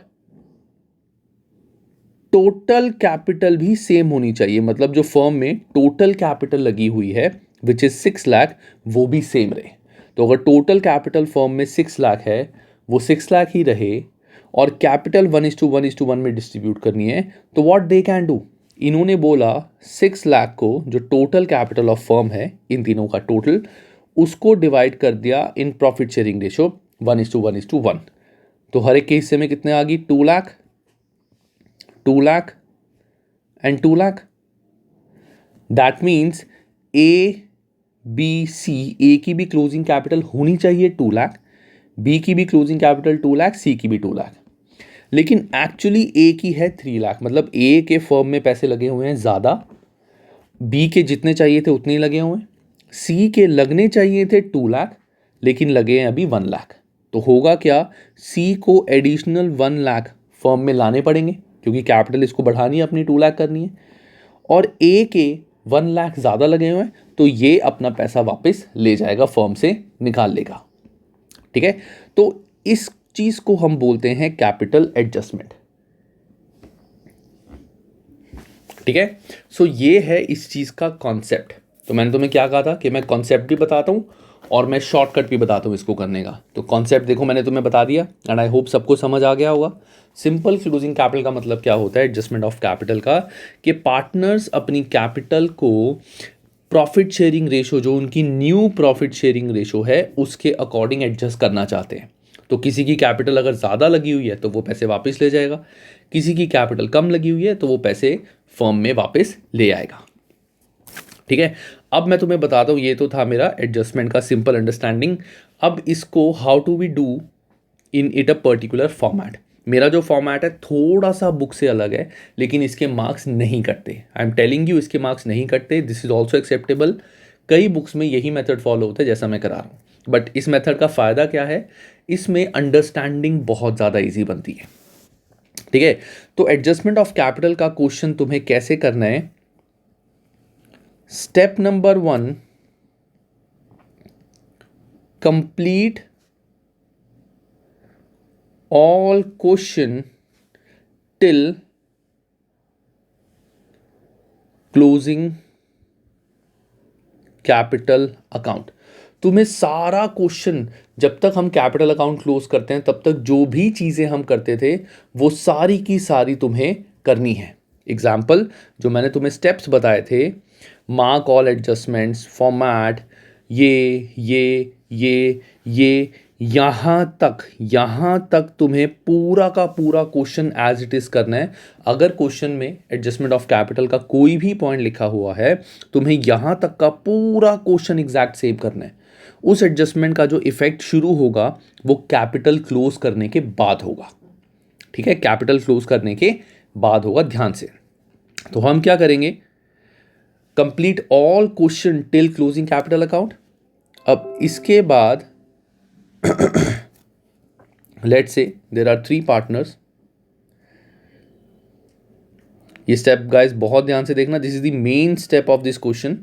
S1: टोटल कैपिटल भी सेम होनी चाहिए। मतलब जो फर्म में टोटल कैपिटल लगी हुई है विच इज 6 लाख, वो भी सेम रहे। तो अगर टोटल कैपिटल फर्म में 6 लाख है, वो 6 लाख ही रहे, और कैपिटल 1:1:1 में डिस्ट्रीब्यूट करनी है, तो व्हाट दे कैन डू, इन्होंने बोला 6 लाख को जो टोटल कैपिटल ऑफ फर्म है, इन तीनों का टोटल, उसको डिवाइड कर दिया इन प्रॉफिट शेयरिंग रेशो 1:1:1। तो हर एक के हिस्से में कितने आ गई, 2 lakh, 2 lakh and 2 lakh. That means A B C, A की भी क्लोजिंग कैपिटल होनी चाहिए 2 लाख, बी की भी क्लोजिंग कैपिटल 2 लाख, सी की भी 2 लाख, लेकिन एक्चुअली ए की है 3 लाख। मतलब ए के फर्म में पैसे लगे हुए हैं ज़्यादा, बी के जितने चाहिए थे उतने ही लगे हुए हैं, सी के लगने चाहिए थे 2 लाख लेकिन लगे हैं अभी 1 लाख। तो होगा क्या, सी को एडिशनल 1 लाख फर्म में लाने पड़ेंगे क्योंकि कैपिटल इसको बढ़ानी है, अपनी 2 लाख करनी है, और ए के 1 लाख ज़्यादा लगे हुए हैं, तो ये अपना पैसा वापस ले जाएगा, फर्म से निकाल लेगा। ठीक है, तो इस चीज़ को हम बोलते हैं कैपिटल एडजस्टमेंट। ठीक है, सो ये है इस चीज़ का कॉन्सेप्ट। तो मैंने तुम्हें क्या कहा था कि मैं कॉन्सेप्ट भी बताता हूँ और मैं शॉर्टकट भी बताता हूँ इसको करने का। तो कॉन्सेप्ट देखो मैंने तुम्हें बता दिया एंड आई होप सबको समझ आ गया होगा। सिंपल क्लोजिंग कैपिटल का मतलब क्या होता है, एडजस्टमेंट ऑफ कैपिटल का, कि पार्टनर्स अपनी कैपिटल को प्रॉफिट शेयरिंग रेशो, जो उनकी न्यू प्रॉफिट शेयरिंग रेशो है, उसके अकॉर्डिंग एडजस्ट करना चाहते हैं। तो किसी की कैपिटल अगर ज़्यादा लगी हुई है तो वो पैसे वापस ले जाएगा, किसी की कैपिटल कम लगी हुई है तो वो पैसे फर्म में वापस ले आएगा। ठीक है, अब मैं तुम्हें बताता हूँ, ये तो था मेरा एडजस्टमेंट का सिंपल अंडरस्टैंडिंग। अब इसको how to we do in it a particular format. मेरा जो फॉर्मेट है थोड़ा सा बुक से अलग है, लेकिन इसके मार्क्स नहीं कटते। आई एम टेलिंग यू, इसके मार्क्स नहीं कटते, दिस इज ऑल्सो एक्सेप्टेबल। कई बुक्स में यही मेथड फॉलो होता है जैसा मैं करा रहा हूँ, बट इस मेथड का फ़ायदा क्या है, इसमें अंडरस्टैंडिंग बहुत ज़्यादा ईजी बनती है। ठीक है, तो एडजस्टमेंट ऑफ कैपिटल का क्वेश्चन तुम्हें कैसे करना है, step number 1, complete all question till closing capital account. तुम्हें सारा क्वेश्चन, जब तक हम कैपिटल अकाउंट क्लोज करते हैं तब तक जो भी चीज़ें हम करते थे वो सारी की सारी तुम्हें करनी है। एग्जाम्पल जो मैंने तुम्हें स्टेप्स बताए थे, मार्क ऑल एडजस्टमेंट्स, फॉर्मेट, ये यहाँ तक तुम्हें पूरा का पूरा क्वेश्चन एज इट इज़ करना है। अगर क्वेश्चन में एडजस्टमेंट ऑफ कैपिटल का कोई भी पॉइंट लिखा हुआ है, तुम्हें यहाँ तक का पूरा क्वेश्चन एग्जैक्ट सेव करना है। उस एडजस्टमेंट का जो इफेक्ट शुरू होगा वो कैपिटल क्लोज करने के बाद होगा। ठीक है, कैपिटल क्लोज करने के बाद होगा, ध्यान से। तो हम क्या करेंगे, complete all question till closing capital account. अब इसके बाद let's say there are 3 partners. ये स्टेप गाइस बहुत ध्यान से देखना, this is the main step of this question.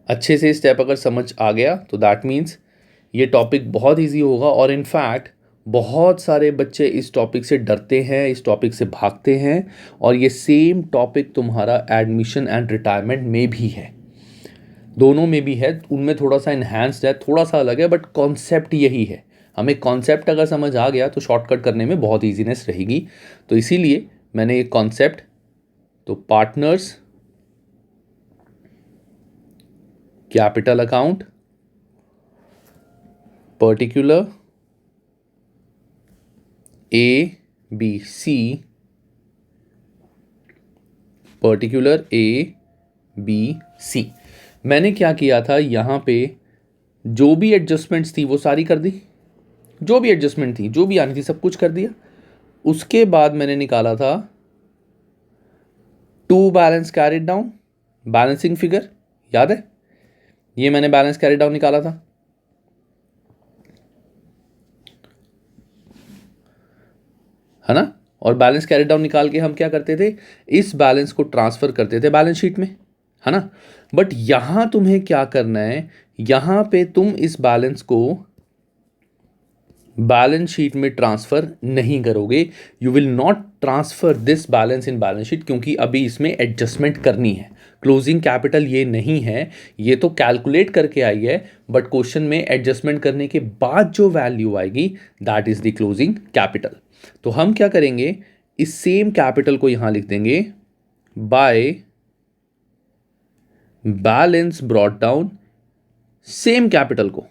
S1: अच्छे से स्टेप अगर समझ आ गया तो दैट मीन्स ये टॉपिक बहुत इजी होगा। और इनफैक्ट बहुत सारे बच्चे इस टॉपिक से डरते हैं, इस टॉपिक से भागते हैं, और ये सेम टॉपिक तुम्हारा एडमिशन एंड रिटायरमेंट में भी है, दोनों में भी है। उनमें थोड़ा सा इन्हांस्ड है, थोड़ा सा अलग है, बट कॉन्सेप्ट यही है। हमें कॉन्सेप्ट अगर समझ आ गया तो शॉर्टकट करने में बहुत ईजीनेस रहेगी। तो इसीलिए मैंने ये कॉन्सेप्ट, तो partners capital account, particular A B C, particular A B C, मैंने क्या किया था यहाँ पे, जो भी एडजस्टमेंट्स थी वो सारी कर दी, जो भी एडजस्टमेंट थी, जो भी आनी थी, सब कुछ कर दिया। उसके बाद मैंने निकाला था to balance carried down, balancing figure, याद है? ये मैंने बैलेंस कैरिड डाउन निकाला था, है ना? और बैलेंस कैरिड डाउन निकाल के हम क्या करते थे, इस बैलेंस को ट्रांसफर करते थे बैलेंस शीट में, है ना? बट यहां तुम्हें क्या करना है, यहां पे तुम इस बैलेंस को बैलेंस शीट में ट्रांसफर नहीं करोगे। You will not transfer this balance in balance sheet, क्योंकि अभी इसमें एडजस्टमेंट करनी है। क्लोजिंग कैपिटल ये नहीं है, ये तो कैलकुलेट करके आई है, बट क्वेश्चन में एडजस्टमेंट करने के बाद जो वैल्यू आएगी that is the closing capital. तो हम क्या करेंगे, इस सेम कैपिटल को यहां लिख देंगे by balance brought down, same capital को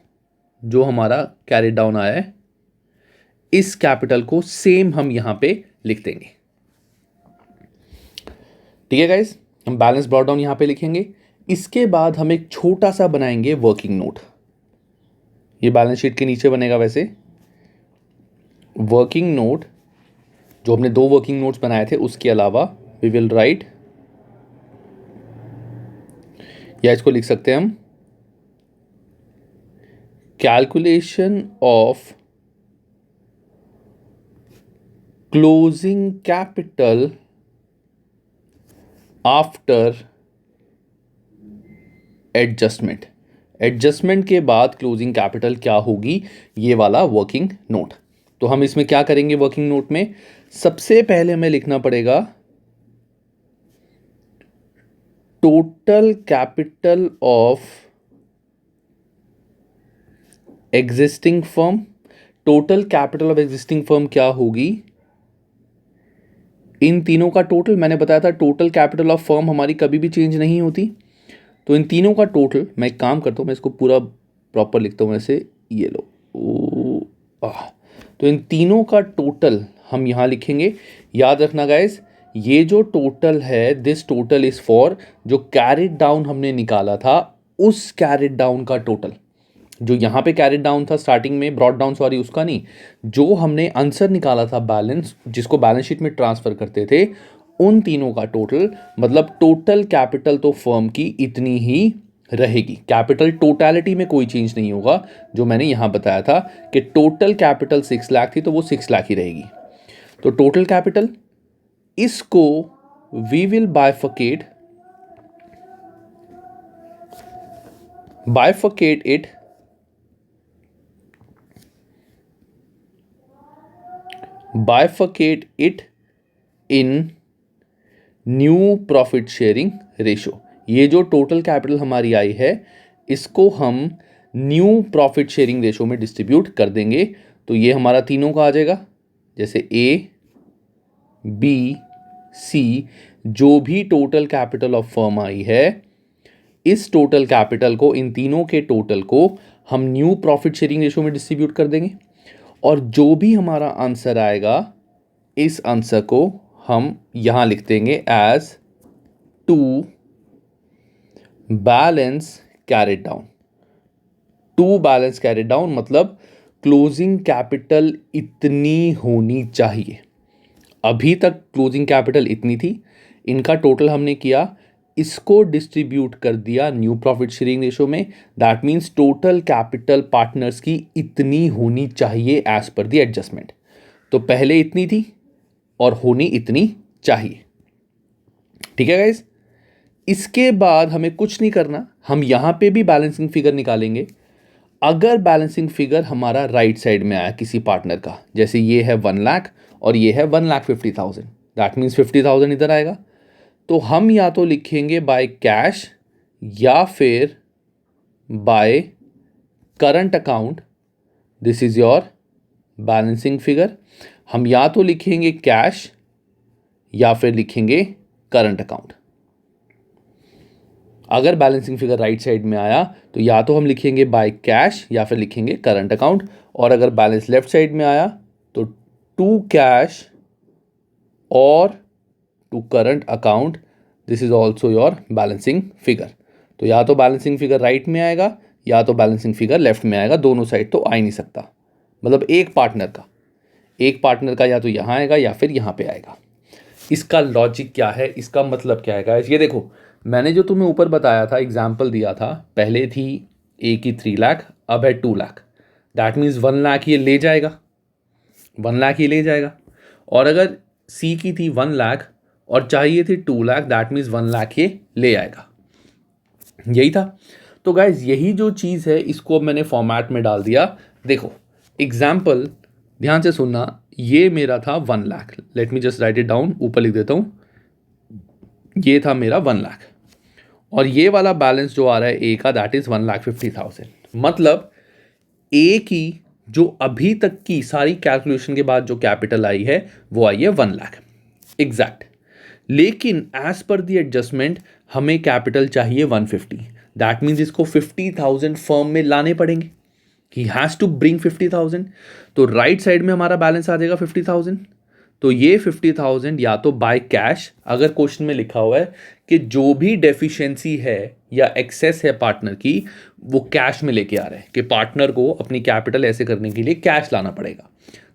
S1: जो हमारा कैरी डाउन आया है, इस कैपिटल को सेम हम यहां पे लिख देंगे। ठीक है गाइस, हम बैलेंस ब्रॉट डाउन यहां पे लिखेंगे। इसके बाद हम एक छोटा सा बनाएंगे वर्किंग नोट, ये बैलेंस शीट के नीचे बनेगा वैसे। वर्किंग नोट, जो हमने 2 वर्किंग नोट्स बनाए थे उसके अलावा, वी विल राइट, या इसको लिख सकते हैं हम, calculation of closing capital after adjustment. Adjustment के बाद क्लोजिंग कैपिटल क्या होगी, ये वाला वर्किंग नोट। तो हम इसमें क्या करेंगे, वर्किंग नोट में सबसे पहले हमें लिखना पड़ेगा total capital of existing firm. Total capital of existing firm क्या होगी, इन तीनों का टोटल। मैंने बताया था टोटल कैपिटल ऑफ फर्म हमारी कभी भी चेंज नहीं होती, तो इन तीनों का टोटल, मैं एक काम करता हूँ, मैं इसको पूरा प्रॉपर लिखता हूँ ऐसे, ये लो तो इन तीनों का टोटल हम यहाँ लिखेंगे। याद रखना गाइस, ये जो टोटल है, दिस टोटल इज फॉर जो कैरिड डाउन हमने निकाला था, उस कैरिड डाउन का टोटल। जो यहाँ पे कैरिड डाउन था स्टार्टिंग में, ब्रॉट डाउन सॉरी, उसका नहीं, जो हमने आंसर निकाला था बैलेंस, जिसको बैलेंस शीट में ट्रांसफर करते थे, उन तीनों का टोटल। मतलब टोटल कैपिटल तो फर्म की इतनी ही रहेगी, कैपिटल टोटलिटी में कोई चेंज नहीं होगा। जो मैंने यहाँ बताया था कि टोटल कैपिटल 6 लाख थी, तो वो 6 लाख ही रहेगी। तो टोटल कैपिटल, इसको we will bifurcate it in new profit sharing ratio. ये जो टोटल कैपिटल हमारी आई है, इसको हम न्यू प्रॉफिट शेयरिंग रेशो में डिस्ट्रीब्यूट कर देंगे। तो ये हमारा तीनों का आ जाएगा, जैसे ए बी सी, जो भी total capital of firm I है, इस टोटल कैपिटल को, इन तीनों के टोटल को हम न्यू प्रॉफिट शेयरिंग रेशो में डिस्ट्रीब्यूट कर देंगे। और जो भी हमारा आंसर आएगा, इस आंसर को हम यहां लिख देंगे as to balance carried down. To balance carried down मतलब क्लोजिंग कैपिटल इतनी होनी चाहिए। अभी तक क्लोजिंग कैपिटल इतनी थी, इनका टोटल हमने किया, इसको डिस्ट्रीब्यूट कर दिया न्यू प्रॉफिट शेयरिंग रेशो में। That means total capital partners की इतनी होनी चाहिए एज पर द एडजस्टमेंट। तो पहले इतनी थी और होनी इतनी चाहिए। ठीक है गाइस, इसके बाद हमें कुछ नहीं करना, हम यहां पे भी बैलेंसिंग फिगर निकालेंगे। अगर बैलेंसिंग फिगर हमारा राइट साइड में आया किसी पार्टनर का, जैसे ये है 1 लाख और ये है 1,50,000, दैट मीन्स 50,000 इधर आएगा, तो हम या तो लिखेंगे बाय कैश या फिर bye current account. This is your balancing figure. हम या तो लिखेंगे कैश या फिर लिखेंगे करंट अकाउंट। अगर बैलेंसिंग फिगर राइट साइड में आया तो या तो हम लिखेंगे बाय कैश या फिर लिखेंगे करंट अकाउंट, और अगर बैलेंस लेफ्ट साइड में आया तो टू कैश और to current account. This is also your balancing figure. तो या तो बैलेंसिंग फिगर राइट में आएगा या तो बैलेंसिंग फिगर लेफ्ट में आएगा, दोनों साइड तो आ ही नहीं सकता। मतलब एक पार्टनर का या तो यहाँ आएगा या फिर यहाँ पे आएगा। इसका लॉजिक क्या है, इसका मतलब क्या है गाइस? ये देखो, मैंने जो तुम्हें ऊपर बताया था, एग्जाम्पल दिया था, पहले थी ए की 3 लाख, अब है 2 लाख। दैट मीन्स 1 लाख ये ले जाएगा, 1 लाख ये ले जाएगा। और अगर सी की थी 1 लाख और चाहिए थी 2 लाख, दैट मीन्स 1 लाख ये ले आएगा। यही था। तो गाइज यही जो चीज़ है इसको अब मैंने फॉर्मेट में डाल दिया। देखो एग्जाम्पल ध्यान से सुनना, ये मेरा था 1 lakh, let me just right it down, ऊपर लिख देता हूँ। ये था मेरा 1 लाख और ये वाला बैलेंस जो आ रहा है ए का, दैट इज 1,50,000। मतलब ए की जो अभी तक की सारी कैलकुलेशन के बाद जो कैपिटल आई है वो आई है 1 लाख एग्जैक्ट। लेकिन एज पर द एडजस्टमेंट हमें कैपिटल चाहिए 150। दैट मीन्स इसको 50,000 फर्म में लाने पड़ेंगे। He has to bring 50,000। तो राइट साइड में हमारा बैलेंस आ जाएगा 50,000। तो ये 50,000 या तो बाय कैश, अगर क्वेश्चन में लिखा हुआ है कि जो भी डेफिशिएंसी है या एक्सेस है पार्टनर की वो कैश में लेके आ रहे हैं, कि पार्टनर को अपनी कैपिटल ऐसे करने के लिए कैश लाना पड़ेगा,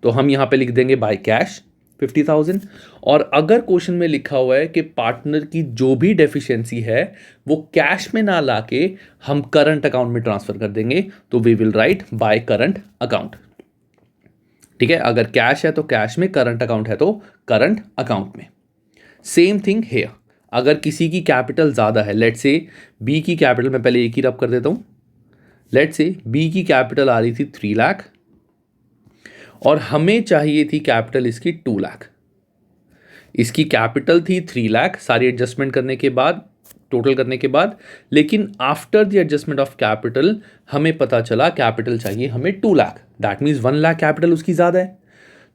S1: तो हम यहाँ पे लिख देंगे बाय कैश 50,000। और अगर क्वेश्चन में लिखा हुआ है कि पार्टनर की जो भी डेफिशिएंसी है वो कैश में ना लाके हम करंट अकाउंट में ट्रांसफर कर देंगे, तो we will write by current account. ठीक है, अगर कैश है तो कैश में, करंट अकाउंट है तो करंट अकाउंट में। सेम थिंग हेयर, अगर किसी की कैपिटल ज़्यादा है, लेट्स से बी की कैपिटल, मैं पहले एक ही रब कर देता हूँ, लेट्स से बी की कैपिटल आ रही थी 3 लाख और हमें चाहिए थी कैपिटल इसकी 2 लाख। इसकी कैपिटल थी 3 लाख सारी एडजस्टमेंट करने के बाद, टोटल करने के बाद, लेकिन after the adjustment of capital हमें पता चला कैपिटल चाहिए हमें 2 lakh. That means 1 lakh capital उसकी ज़्यादा है,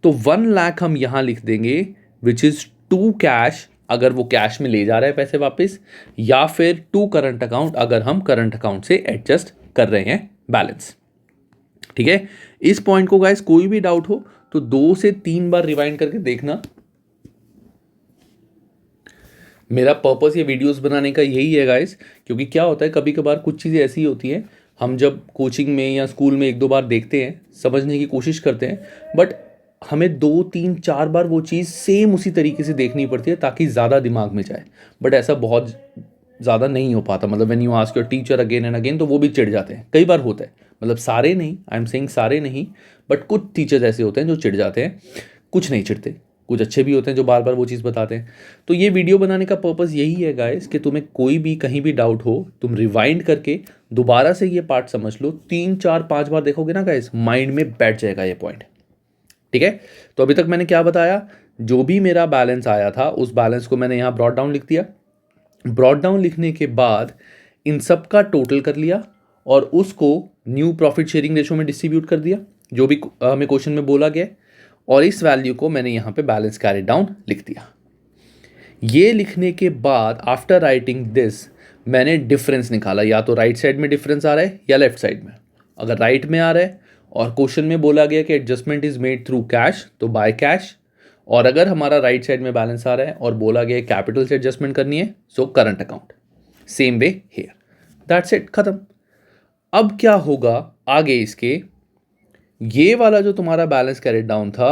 S1: तो 1 लाख हम यहाँ लिख देंगे विच इज़ टू कैश, अगर वो कैश में ले जा रहा है पैसे वापस, या फिर टू करंट अकाउंट अगर हम करंट अकाउंट से एडजस्ट कर रहे हैं बैलेंस। ठीक है, इस पॉइंट को गाइस कोई भी डाउट हो तो 2 से 3 बार रिवाइंड करके देखना। मेरा पर्पस ये वीडियोस बनाने का यही है गाइस, क्योंकि क्या होता है कभी कभार कुछ चीज़ें ऐसी होती हैं, हम जब कोचिंग में या स्कूल में 1-2 बार देखते हैं, समझने की कोशिश करते हैं, बट हमें 2-3-4 बार वो चीज़ सेम उसी तरीके से देखनी पड़ती है ताकि ज़्यादा दिमाग में जाए। बट ऐसा बहुत ज़्यादा नहीं हो पाता। मतलब when you ask your teacher again and again तो वो भी चिढ़ जाते हैं, कई बार होता है। मतलब सारे नहीं, आई एम सेइंग सारे नहीं, बट कुछ टीचर्स ऐसे होते हैं जो चिढ़ जाते हैं, कुछ नहीं चिढ़ते, कुछ अच्छे भी होते हैं जो बार बार वो चीज़ बताते हैं। तो ये वीडियो बनाने का पर्पज़ यही है गाइस कि तुम्हें कोई भी कहीं भी डाउट हो, तुम रिवाइंड करके दोबारा से ये पार्ट समझ लो। 3-4-5 बार देखोगे ना गाइस, माइंड में बैठ जाएगा ये पॉइंट। ठीक है, तो अभी तक मैंने क्या बताया, जो भी मेरा बैलेंस आया था उस बैलेंस को मैंने यहाँ ब्रॉट डाउन लिख दिया। ब्रॉट डाउन लिखने के बाद इन सब का टोटल कर लिया और उसको न्यू प्रॉफिट शेयरिंग रेशो में डिस्ट्रीब्यूट कर दिया जो भी हमें क्वेश्चन में बोला गया, और इस वैल्यू को मैंने यहाँ पे बैलेंस कैरी डाउन लिख दिया। ये लिखने के बाद आफ्टर राइटिंग दिस मैंने डिफरेंस निकाला, या तो राइट साइड में डिफरेंस आ रहा है या लेफ्ट साइड में। अगर राइट में आ रहा है और क्वेश्चन में बोला गया कि adjustment is made through cash तो बाय कैश, और अगर हमारा राइट साइड में बैलेंस आ रहा है और बोला गया कैपिटल से एडजस्टमेंट करनी है so current account. Same way here, that's it, खत्म। अब क्या होगा आगे इसके, ये वाला जो तुम्हारा बैलेंस कैरी डाउन था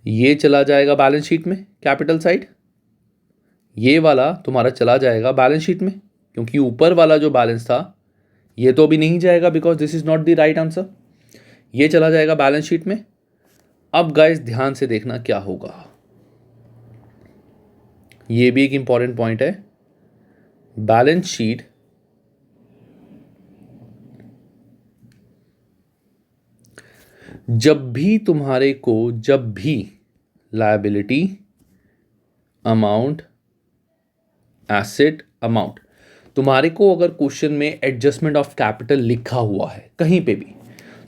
S1: ये चला जाएगा बैलेंस शीट में कैपिटल साइड, ये वाला तुम्हारा चला जाएगा बैलेंस शीट में, क्योंकि ऊपर वाला जो बैलेंस था ये तो अभी नहीं जाएगा because this is not the right answer. ये चला जाएगा बैलेंस शीट में। अब गाइस ध्यान से देखना क्या होगा, ये भी एक इंपॉर्टेंट पॉइंट है। बैलेंस शीट जब भी लायबिलिटी अमाउंट एसेट अमाउंट तुम्हारे को अगर क्वेश्चन में एडजस्टमेंट ऑफ कैपिटल लिखा हुआ है कहीं पे भी,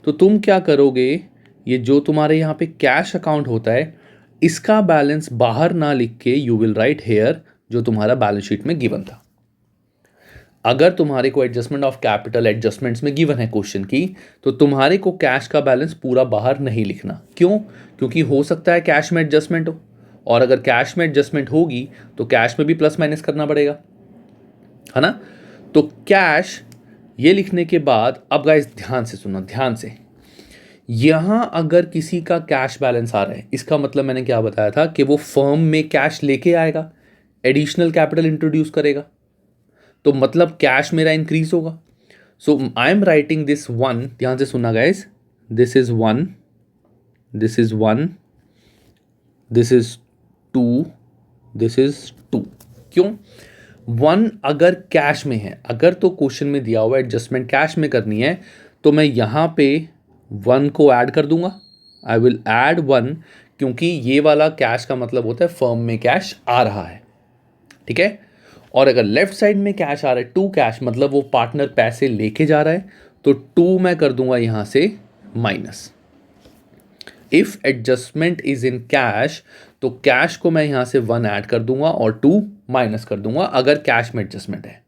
S1: तो तुम क्या करोगे, ये जो तुम्हारे यहाँ पे कैश अकाउंट होता है इसका बैलेंस बाहर ना लिख के यू विल राइट हेयर जो तुम्हारा बैलेंस शीट में गिवन था। अगर तुम्हारे को एडजस्टमेंट ऑफ कैपिटल एडजस्टमेंट्स में गिवन है क्वेश्चन की, तो तुम्हारे को कैश का बैलेंस पूरा बाहर नहीं लिखना। क्यों? क्योंकि हो सकता है कैश में एडजस्टमेंट हो, और अगर कैश में एडजस्टमेंट होगी तो कैश में भी प्लस माइनस करना पड़ेगा, है ना। तो कैश ये लिखने के बाद अब गाइस ध्यान से सुनो, ध्यान से, यहां अगर किसी का कैश बैलेंस आ रहा है इसका मतलब मैंने क्या बताया था कि वो फर्म में कैश लेके आएगा, एडिशनल कैपिटल इंट्रोड्यूस करेगा, तो मतलब कैश मेरा इंक्रीज होगा। So I am writing this one, ध्यान से सुनना guys, this is one, this is one, this is two, this is two. क्यों? वन अगर कैश में है, अगर तो क्वेश्चन में दिया हुआ एडजस्टमेंट कैश में करनी है तो मैं यहाँ पे वन को ऐड कर दूंगा, आई विल ऐड वन, क्योंकि ये वाला कैश का मतलब होता है फर्म में कैश आ रहा है, ठीक है। और अगर लेफ्ट साइड में कैश आ रहा है टू कैश, मतलब वो पार्टनर पैसे लेके जा रहा है, तो टू मैं कर दूंगा यहां से minus. If adjustment is in cash तो कैश को मैं यहां से वन ऐड कर दूंगा और टू माइनस कर दूंगा अगर कैश में एडजस्टमेंट है।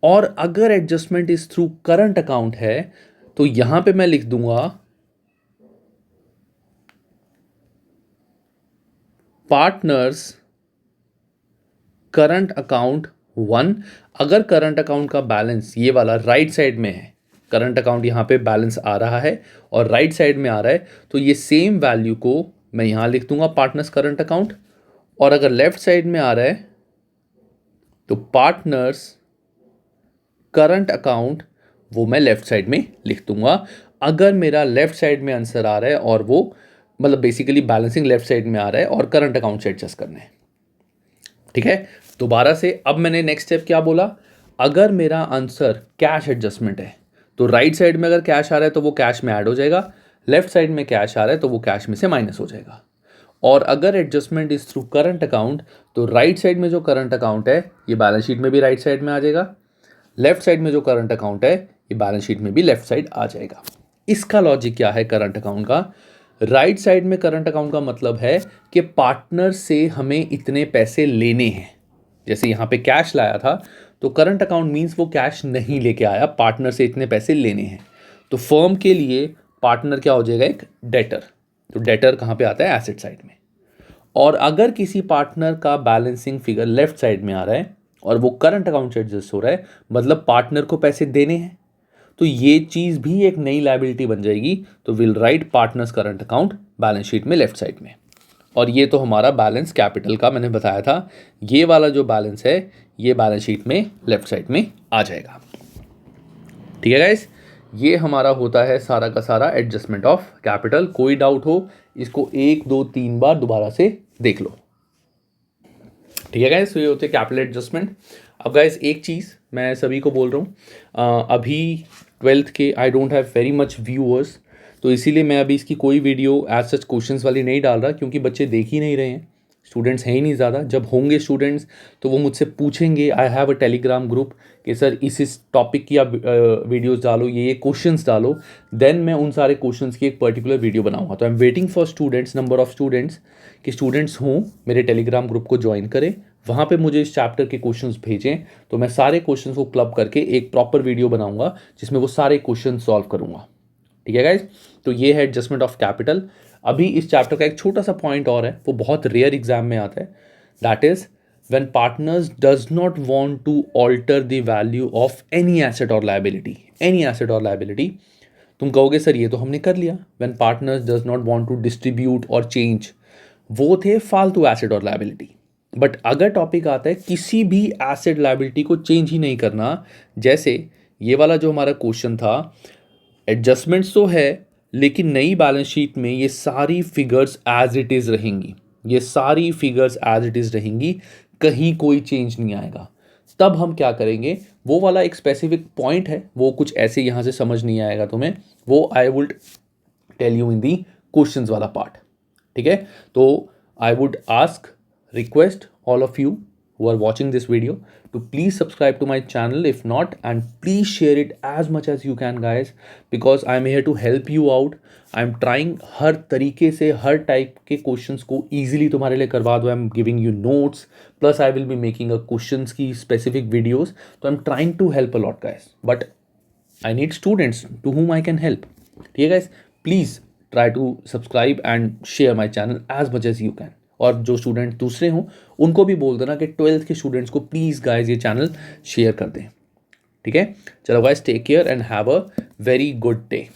S1: और अगर adjustment is through current account है तो यहां पे मैं लिख दूंगा पार्टनर्स करंट अकाउंट वन। अगर करंट अकाउंट का बैलेंस ये वाला राइट साइड में है, करंट अकाउंट यहाँ पे बैलेंस आ रहा है और राइट साइड में आ रहा है, तो ये सेम वैल्यू को मैं यहाँ लिख दूंगा पार्टनर्स करंट अकाउंट। और अगर लेफ्ट साइड में आ रहा है तो पार्टनर्स करंट अकाउंट वो मैं लेफ्ट साइड में लिख दूंगा। अगर मेरा लेफ्ट साइड में आंसर आ रहा है और वो मतलब बेसिकली बैलेंसिंग लेफ्ट साइड में आ रहा है और करंट अकाउंट से एडजस्ट करना है, ठीक है। दोबारा से, अब मैंने नेक्स्ट स्टेप क्या बोला, अगर मेरा आंसर कैश एडजस्टमेंट है तो राइट साइड में अगर कैश आ रहा है तो वो कैश में ऐड हो जाएगा, लेफ्ट साइड में कैश आ रहा है तो वो कैश में से माइनस हो जाएगा। और अगर adjustment is through current account तो राइट साइड में जो करंट अकाउंट है ये बैलेंस शीट में भी राइट साइड में आ जाएगा, लेफ्ट साइड में जो करंट अकाउंट है ये बैलेंस शीट में भी लेफ्ट साइड आ जाएगा। इसका लॉजिक क्या है करंट अकाउंट का? राइट साइड में करंट अकाउंट का मतलब है कि पार्टनर से हमें इतने पैसे लेने हैं। जैसे यहाँ पे कैश लाया था तो करंट अकाउंट मीन्स वो कैश नहीं लेके आया, पार्टनर से इतने पैसे लेने हैं। तो फर्म के लिए पार्टनर क्या हो जाएगा? एक डेटर। तो डेटर कहाँ पे आता है? एसेट साइड में। और अगर किसी पार्टनर का बैलेंसिंग फिगर लेफ्ट साइड में आ रहा है और वो करंट अकाउंट से एडजस्ट हो रहा है, मतलब पार्टनर को पैसे देने हैं, तो ये चीज़ भी एक नई लायबिलिटी बन जाएगी। तो will write partners current account balance sheet में लेफ्ट साइड में। और ये तो हमारा बैलेंस कैपिटल का मैंने बताया था, ये वाला जो बैलेंस है ये बैलेंस शीट में लेफ्ट साइड में आ जाएगा। ठीक है गाइस, ये हमारा होता है सारा का सारा एडजस्टमेंट ऑफ कैपिटल। कोई डाउट हो इसको 1 2 3 बार दोबारा से देख लो। ठीक है गाइस, तो ये होते हैं कैपिटल एडजस्टमेंट। अब गाइस एक चीज़ मैं सभी को बोल रहा हूँ, अभी 12th के I don't have very much viewers, तो इसीलिए मैं अभी इसकी कोई वीडियो एज सच क्वेश्चंस वाली नहीं डाल रहा, क्योंकि बच्चे देख ही नहीं रहे हैं, स्टूडेंट्स हैं ही नहीं ज़्यादा। जब होंगे स्टूडेंट्स तो वो मुझसे पूछेंगे, I have a Telegram group कि सर इस टॉपिक की आप वीडियोज़ डालो, ये क्वेश्चंस डालो, देन मैं उन सारे क्वेश्चंस की एक पर्टिकुलर वीडियो बनाऊंगा। तो I am waiting for students, number of students कि स्टूडेंट्स हों मेरे टेलीग्राम ग्रुप को ज्वाइन करें, वहाँ पे मुझे इस चैप्टर के क्वेश्चंस भेजें, तो मैं सारे क्वेश्चंस को क्लब करके एक प्रॉपर वीडियो बनाऊंगा जिसमें वो सारे क्वेश्चन सॉल्व करूँगा। ठीक है गाइज, तो ये है एडजस्टमेंट ऑफ कैपिटल। अभी इस चैप्टर का एक छोटा सा पॉइंट और है, वो बहुत रेयर एग्जाम में आता है, that is when partners does not want to alter the value of any asset और लायबिलिटी। एनी एसेट और लायबिलिटी, तुम कहोगे सर ये तो हमने कर लिया, when partners does not want to distribute और चेंज, वो थे फालतू एसेट और लायबिलिटी। बट अगर टॉपिक आता है किसी भी एसेट लायबिलिटी को चेंज ही नहीं करना, जैसे ये वाला जो हमारा क्वेश्चन था, एडजस्टमेंट्स तो है लेकिन नई बैलेंस शीट में ये सारी फिगर्स एज इट इज़ रहेंगी, ये सारी फिगर्स एज इट इज़ रहेंगी, कहीं कोई चेंज नहीं आएगा। तब हम क्या करेंगे, वो वाला एक स्पेसिफिक पॉइंट है, वो कुछ ऐसे यहाँ से समझ नहीं आएगा तुम्हें, वो I would tell you in the questions वाला पार्ट। ठीक है, तो I would ask, request all of you who are watching this video to please subscribe to my channel if not, and please share it as much as you can guys, because I'm here to help you out. I'm trying हर तरीके से हर टाइप के क्वेश्चंस को easily तुम्हारे लिए करवा दो। I'm giving you notes plus I will be making a questions की specific videos, तो I'm trying to help a lot guys, but I need students to whom I can help. ठीक है guys, please try to subscribe and share my channel as much as you can. और जो स्टूडेंट दूसरे हों उनको भी बोल देना कि 12th के स्टूडेंट्स को प्लीज़ गाइज ये चैनल शेयर कर दें। ठीक है, चलो guys, take care and have a very good day.